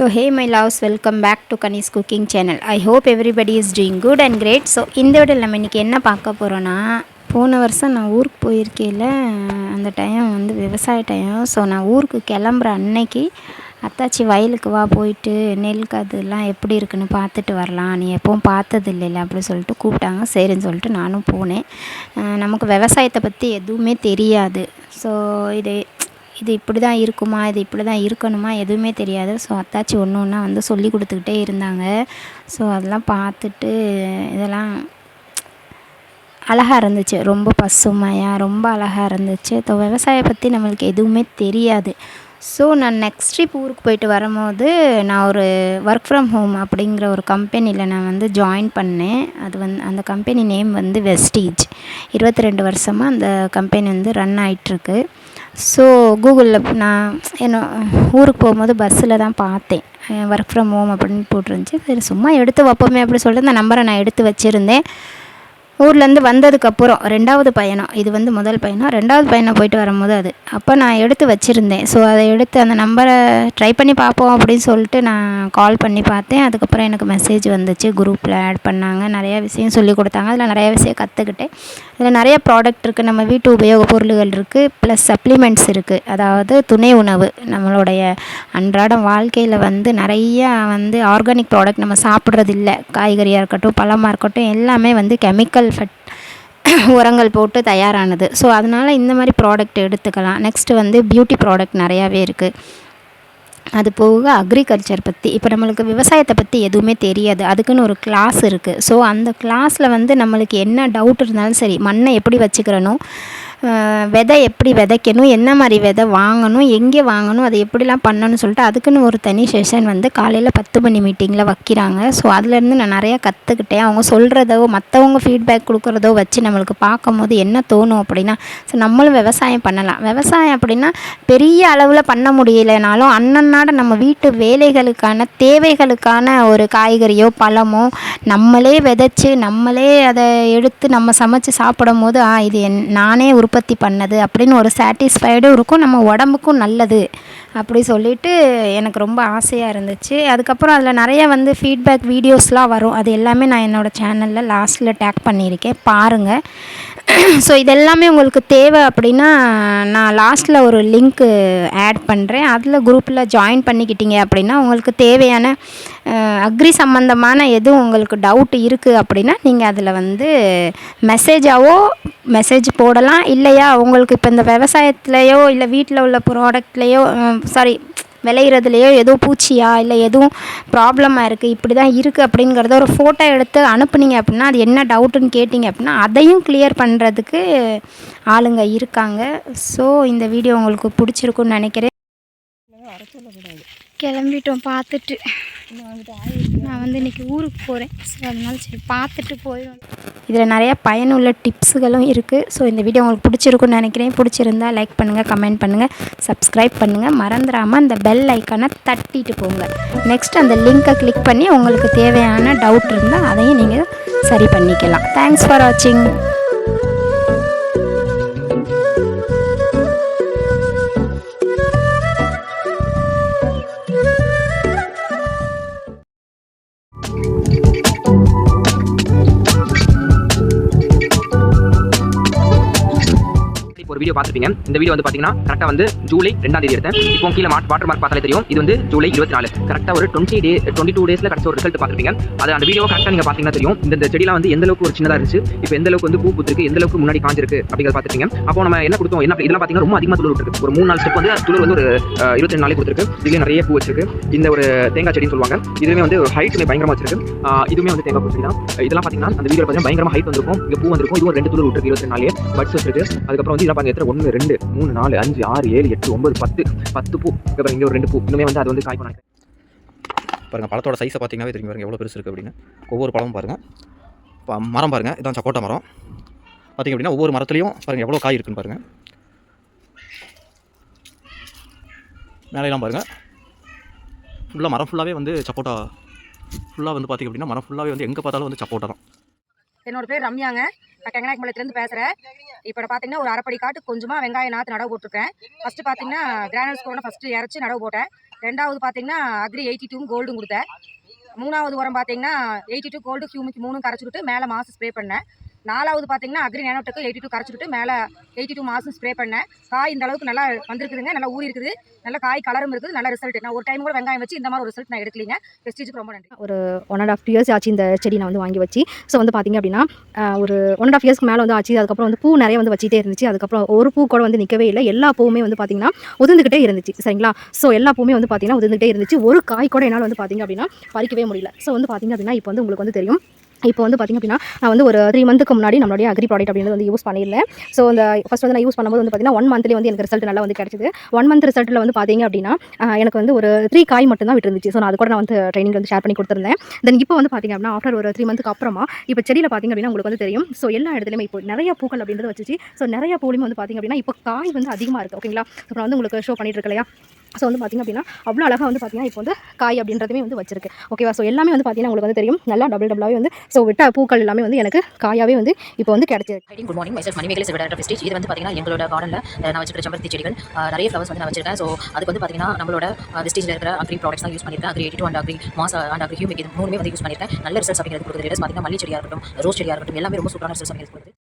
So hey my loves, welcome back to Kani's cooking channel. I hope everybody is doing good and great. So இந்த வீடியோவில் நம்ம இன்றைக்கி என்ன பார்க்க போகிறோன்னா, போன வருஷம் நான் ஊருக்கு போயிருக்கையில் அந்த டைம் வந்து விவசாய டைம். ஸோ நான் ஊருக்கு கிளம்புற அன்னைக்கு அத்தாச்சி வயலுக்கு வா போயிட்டு நெல் கதுலாம் எப்படி இருக்குன்னு பார்த்துட்டு வரலாம், நீ எப்பவும் பார்த்தது இல்லைல்ல அப்படி சொல்லிட்டு கூப்பிட்டாங்க. சரின்னு சொல்லிட்டு நானும் போனேன். நமக்கு விவசாயத்தை பற்றி எதுவுமே தெரியாது. ஸோ இது இப்படி தான் இருக்குமா, இது இப்படி தான் இருக்கணுமா எதுவுமே தெரியாது. ஸோ அத்தாச்சி ஒன்று ஒன்றா வந்து சொல்லி கொடுத்துக்கிட்டே இருந்தாங்க. ஸோ அதெல்லாம் பார்த்துட்டு இதெல்லாம் அழகாக இருந்துச்சு, ரொம்ப பசுமையாக ரொம்ப அழகாக இருந்துச்சு. ஸோ விவசாயம் பற்றி நம்மளுக்கு எதுவுமே தெரியாது. ஸோ நான் நெக்ஸ்ட் ட்ரிப் ஊருக்கு போயிட்டு வரும்போது நான் ஒரு ஒர்க் ஃப்ரம் ஹோம் அப்படிங்கிற ஒரு கம்பெனியில் நான் வந்து ஜாயின் பண்ணேன். அது அந்த கம்பெனி நேம் வந்து வெஸ்டீஜ். 22 வருஷமாக அந்த கம்பெனி வந்து ரன் ஆகிட்டுருக்கு. ஸோ கூகுளில் நான் ஊருக்கு போகும்போது பஸ்ஸில் தான் பார்த்தேன், ஒர்க் ஃப்ரம் ஹோம் அப்படின்னு போட்டிருந்துச்சி. சரி சும்மா எடுத்து வைப்போமே அப்படி சொல்லிட்டு அந்த நம்பரை நான் எடுத்து வச்சுருந்தேன். ஊர்லேருந்து வந்ததுக்கப்புறம் 2வது பயணம், இது வந்து முதல் பயணம், 2வது பயணம் போயிட்டு வரும்போது அது அப்போ நான் எடுத்து வச்சுருந்தேன். ஸோ அதை எடுத்து அந்த நம்பரை ட்ரை பண்ணி பார்ப்போம் அப்படின்னு சொல்லிட்டு நான் கால் பண்ணி பார்த்தேன். அதுக்கப்புறம் எனக்கு மெசேஜ் வந்துச்சு, குரூப்பில் ஆட் பண்ணாங்க, நிறையா விஷயம் சொல்லி கொடுத்தாங்க. அதில் நிறையா விஷயம் கற்றுக்கிட்டேன். அதில் நிறைய ப்ராடக்ட் இருக்குது, நம்ம வீட்டு உபயோக பொருள்கள் இருக்குது, ப்ளஸ் சப்ளிமெண்ட்ஸ் இருக்குது. அதாவது துணை உணவு, நம்மளுடைய அன்றாடம் வாழ்க்கையில் வந்து நிறையா வந்து ஆர்கானிக் ப்ராடக்ட் நம்ம சாப்பிட்றது இல்லை. காய்கறியாக இருக்கட்டும், பழமாக இருக்கட்டும், எல்லாமே வந்து கெமிக்கல் உரங்கள் போட்டு தயாரானது. ஸோ அதனால் இந்த மாதிரி ப்ராடக்ட் எடுத்துக்கலாம். நெக்ஸ்ட்டு வந்து பியூட்டி ப்ராடக்ட் நிறையாவே இருக்குது. அது போக அக்ரிகல்ச்சர் பற்றி, இப்போ நம்மளுக்கு விவசாயத்தை பற்றி எதுவுமே தெரியாது, அதுக்குன்னு ஒரு கிளாஸ் இருக்குது. ஸோ அந்த கிளாஸில் வந்து நம்மளுக்கு என்ன டவுட் இருந்தாலும் சரி, மண்ணை எப்படி வச்சுக்கிறணும், விதை எப்படி விதைக்கணும், என்ன மாதிரி விதை வாங்கணும், எங்கே வாங்கணும், அதை எப்படிலாம் பண்ணணும்னு சொல்லிட்டு அதுக்குன்னு ஒரு தனி செஷன் வந்து காலையில் 10 மணி மீட்டிங்கில் வைக்கிறாங்க. ஸோ அதுலேருந்து நான் நிறையா கற்றுக்கிட்டேன். அவங்க சொல்கிறதோ மற்றவங்க ஃபீட்பேக் கொடுக்குறதோ வச்சு நம்மளுக்கு பார்க்கும்போது என்ன தோணும் அப்படின்னா, ஸோ நம்மளும் விவசாயம் பண்ணலாம். விவசாயம் அப்படின்னா பெரிய அளவில் பண்ண முடியலைனாலும் அன்னன்னாட நம்ம வீட்டு வேலைகளுக்கான தேவைகளுக்கான ஒரு காய்கறியோ பழமோ நம்மளே விதைச்சி நம்மளே அதை எடுத்து நம்ம சமைச்சு சாப்பிடும் போது இது நானே உற்பத்தி பண்ணது அப்படின்னு ஒரு சாட்டிஸ்ஃபைடும் இருக்கும், நம்ம உடம்புக்கும் நல்லது அப்படி சொல்லிட்டு எனக்கு ரொம்ப ஆசையாக இருந்துச்சு. அதுக்கப்புறம் அதில் நிறைய வந்து ஃபீட்பேக் வீடியோஸ்லாம் வரும், அது எல்லாமே நான் என்னோடய சேனலில் லாஸ்ட்டில் டேக் பண்ணியிருக்கேன், பாருங்கள். ஸோ இதெல்லாமே உங்களுக்கு தேவை அப்படின்னா நான் லாஸ்ட்டில் ஒரு லிங்க்கு ஆட் பண்ணுறேன், அதில் குரூப்பில் ஜாயின் பண்ணிக்கிட்டீங்க அப்படின்னா உங்களுக்கு தேவையான அக்ரி சம்மந்தமான எதுவும் உங்களுக்கு டவுட் இருக்குது அப்படின்னா நீங்கள் அதில் வந்து மெசேஜ் போடலாம். இல்லையா உங்களுக்கு இப்போ இந்த விவசாயத்துலேயோ இல்லை வீட்டில் உள்ள ப்ராடக்ட்லேயோ விளையிறதுலையோ எதுவும் பூச்சியா இல்லை எதுவும் ப்ராப்ளமாக இருக்குது, இப்படி தான் இருக்குது அப்படிங்கிறத ஒரு ஃபோட்டோ எடுத்து அனுப்புனீங்க அப்படின்னா, அது என்ன டவுட்டுன்னு கேட்டிங்க அப்படின்னா அதையும் கிளியர் பண்ணுறதுக்கு ஆளுங்க இருக்காங்க. ஸோ இந்த வீடியோ உங்களுக்கு பிடிச்சிருக்குன்னு நினைக்கிறேன். கிளம்பிட்டோம் பார்த்துட்டு, நான் வந்து இன்றைக்கி ஊருக்கு போகிறேன். ஸோ அதனால சரி பார்த்துட்டு போயிடும். இதில் நிறையா பயனுள்ள டிப்ஸுகளும் இருக்குது. ஸோ இந்த வீடியோ உங்களுக்கு பிடிச்சிருக்குன்னு நினைக்கிறேன். பிடிச்சிருந்தா லைக் பண்ணுங்கள், கமெண்ட் பண்ணுங்கள், சப்ஸ்கிரைப் பண்ணுங்கள், மறந்துடாமல் அந்த பெல் ஐக்கானை தட்டிட்டு போங்க. நெக்ஸ்ட் அந்த லிங்க்கை கிளிக் பண்ணி உங்களுக்கு தேவையான டவுட் இருந்தால் அதையும் நீங்கள் சரி பண்ணிக்கலாம். தேங்க்ஸ் ஃபார் வாட்சிங். ஒரு வீடியோ பார்த்துருப்பீங்க. இந்த வீடியோ வந்து பார்த்தீங்கன்னா கரெக்டாக வந்து ஜூலை 2ஆம் தேதி எடுத்தேன். இப்போ கீழே வாட்டர் மார்க் பார்த்தாலே தெரியும், இது வந்து ஜூலை 24. கரெக்டாக ஒரு 22 டேஸில் கரெக்டாக ஒரு ரிசல்ட் பார்த்துருப்பீங்க. அது அந்த வீடியோ கரெக்டாக நீங்கள் பார்த்தீங்கன்னா தெரியும், இந்த செடிலாம் வந்து எந்த அளவுக்கு ஒரு சின்னதாக இருந்துச்சு, இப்போ எந்த அளவுக்கு வந்து பூ பூத்துருக்கு, எந்த அளவுக்கு முன்னாடி காஞ்சிருக்கு அப்படிங்கிறத பார்த்துருப்பீங்க. அப்போ நம்ம என்ன கொடுத்தோம், என்ன இதெல்லாம் பார்த்தீங்கன்னா ரொம்ப அதிகமாக துளிர் விட்டுருக்கு. ஒரு 3-4 ஸ்டெப் வந்து துளிர் வந்து ஒரு 22 நாளே கொடுத்துருக்கு. இதுலேயே நிறைய பூ வச்சிருக்கு. இந்த ஒரு தேங்காய் செடின்னு சொல்லுவாங்க, இதுவுமே வந்து ஹைட்டுமே பயங்கரமாக வச்சிருக்கு. இதுவுமே வந்து தேங்காய் பூ செடி தான். இதெல்லாம் பார்த்தீங்கன்னா அந்த வீடியோ பார்த்தீங்கன்னா பயங்கரமாக ஹைட் வந்திருக்கும், இங்கே பூ வந்திருக்கும். இது ஒரு 2 துளிர் விட்டுருக்கு, 22 நாளே பட்ஸ் வச்சிருக்கு. அதுக்கப்புறம் வந்து இதெல்லாம் பாருங்க, எத்தனை 1 2 3 4 5 6 7 8 9 10 பூ. அப்புறம் இங்கே ஒரு 2 பூ இன்னுமே வந்து அது வந்து காய் பண்ணாங்க. பாருங்கள், பழத்தோட சைஸை பார்த்தீங்கன்னா தெரியும் பாருங்கள் எவ்வளோ பெருசு இருக்குது அப்படின்னு. ஒவ்வொரு பழமும் பாருங்கள். இப்போ மரம் பாருங்கள், இதான் சப்போட்டா மரம். பார்த்திங்க அப்படின்னா ஒவ்வொரு மரத்துலையும் பாருங்கள் எவ்வளோ காய் இருக்குன்னு பாருங்கள். மேலையெல்லாம் பாருங்கள், ஃபுல்லாக மரம் ஃபுல்லாகவே வந்து சப்போட்டா. ஃபுல்லாக வந்து பார்த்திங்க அப்படின்னா மரம் ஃபுல்லாகவே வந்து எங்கே பார்த்தாலும் வந்து சப்போட்டா தான். என்னோட பேர் ரம்யாங்க. நான் கெங்கநாயக்கம்பாளையத்துலேருந்து பேசுகிறேன். இப்போ பார்த்தீங்கன்னா ஒரு அரைப்படி காட்டு கொஞ்சமாக வெங்காயம் நாற்று நடவு போட்டிருக்கேன். ஃபஸ்ட்டு பார்த்தீங்கன்னா கிரானல்ஸ் கூட ஃபஸ்ட்டு இறச்சி நடவு போட்டேன். ரெண்டாவது பார்த்தீங்கன்னா அக்ரி 82 கோல்டும் கொடுத்தேன். மூணாவது உரம் பார்த்தீங்கன்னா 82 கோல்டு ஹியூமிக் 3 கரைச்சி விட்டு மேலே மாசு ஸ்ப்ரே பண்ணேன். நாலாவது பார்த்தீங்கன்னா அக்ரி நேனோடெக் 82 கரைச்சி விட்டு மேலே 82 மாசம் ஸ்ப்ரே பண்ணேன். காய் இந்த அளவுக்கு நல்லா வந்திருக்குதுங்க, நல்லா ஊறி இருக்குது, நல்ல காய் கலரும் இருக்குது, நல்ல ரிசல்ட். நான் ஒரு டைம் கூட வெங்காயம் வச்சு இந்த மாதிரி ஒரு ரிசல்ட் நான் எடுக்கலீங்க. வெஸ்டேஜுக்கு ரொம்ப நன்றி. ஒரு 1.5 இயர்ஸ் ஆச்சு இந்த செடி நான் வந்து வாங்கி வச்சு. ஸோ வந்து பார்த்திங்க அப்படின்னா ஒரு 1.5 இயர்ஸ்க்கு மேலே வந்து ஆச்சு. அதுக்கப்புறம் வந்து பூ நிறைய வந்து வச்சிட்டே இருந்துச்சு. அதுக்கப்புறம் ஒரு பூ கூட வந்து நிற்கவே இல்லை. எல்லா பூவுமே வந்து பார்த்திங்கன்னா உதிர்ந்துக்கிட்டே இருந்துச்சு. சரிங்களா? ஸோ எல்லா பூவுமே வந்து பார்த்திங்கன்னா உதிர்ந்துகிட்டே இருந்துச்சு. ஒரு காய் கூட என்னால் வந்து பார்த்திங்க அப்படின்னா பறிக்கவே முடியல. ஸோ வந்து பார்த்திங்க அப்படின்னா இப்போ வந்து உங்களுக்கு வந்து தெரியும். இப்போ வந்து பார்த்திங்க அப்படின்னா நான் வந்து ஒரு 3 மந்த்துக்கு முன்னாடி நம்மளுடைய அக்ரி ப்ராடக்ட் அப்படின்றது வந்து யூஸ் பண்ணியிருந்தேன். ஸோ இந்த ஃபஸ்ட் வந்து நான் யூஸ் பண்ணும்போது வந்து பார்த்திங்கன்னா 1 மந்த்லேயே வந்து எனக்கு ரிசல்ட் நல்லா வந்து கிடச்சிது. 1 மந்த் ரிசல்ட்டில் வந்து பார்த்திங்க அப்படின்னா எனக்கு வந்து ஒரு 3 காய் மட்டும் தான் விட்டுருந்துச்சு. ஸோ நான் அது கூட நான் வந்து ட்ரைனிங் வந்து ஷேர் பண்ணி கொடுத்துருந்தேன். தென் இப்போ வந்து பார்த்திங்க அப்படின்னா ஆஃப்டர் ஒரு 3 மந்த்துக்கு அப்புறமா இப்போ செடியில் பார்த்திங்க அப்படின்னா உங்களுக்கு வந்து தெரியும். ஸோ எல்லா இடத்துலையுமே இப்போ நிறைய பூக்கள் அப்படின்றது வச்சுச்சு. ஸோ நிறைய பூலையும் வந்து பார்த்திங்க அப்படின்னா இப்போ காய் வந்து அதிகமாக இருக்குது. ஓகேங்களா? ஸோ நான் வந்து உங்களுக்கு ஷோ பண்ணிட்டு இருக்கலையா? ஸோ வந்து பார்த்திங்க அப்படின்னா அவ்வளோ அழகாக வந்து பார்த்திங்கன்னா இப்போ வந்து காய் அப்படின்றதுமே வந்து வச்சிருக்கு. ஓகேவா? ஸோ எல்லாமே வந்து பார்த்திங்கன்னா உங்களுக்கு வந்து தெரியும் நல்லா டபுளாகவே வந்து ஸோ விட்ட பூக்கள் எல்லாமே வந்து எனக்கு காயாகவே வந்து இப்போ வந்து கிடைச்சிருக்கு. Good morning, myself Manimegalai silver wastage. இது வந்து பார்த்தீங்கன்னா எங்களோட கார்டனில் நான் வச்சிருக்கிற செம்பருத்தி செடிகள் நிறைய ஃப்ளவர்ஸ் வந்து நான் வச்சிருக்கேன். ஸோ அதுக்கு வந்து பார்த்தீங்கன்னா நம்மளோட வெஸ்டேஜில் இருக்கிற அக்ரி ப்ராடக்ட்ஸ் தான் யூஸ் பண்ணியிருக்கேன். Agri 82 and agri mass and agri humic இது 3மே வந்து யூஸ் பண்ணியிருக்கேன். நல்ல ரிசல்ட்ஸ் அப்படிங்கிறது கொடுக்குறது. பார்த்தீங்கன்னா மல்லி செடியாக இருக்கட்டும், ரோஸ் செடியாக இருக்கட்டும், எல்லாமே ரொம்ப சூப்பரான ரிசல்ட்ஸ் அப்படிங்கிறது கொடுக்குது.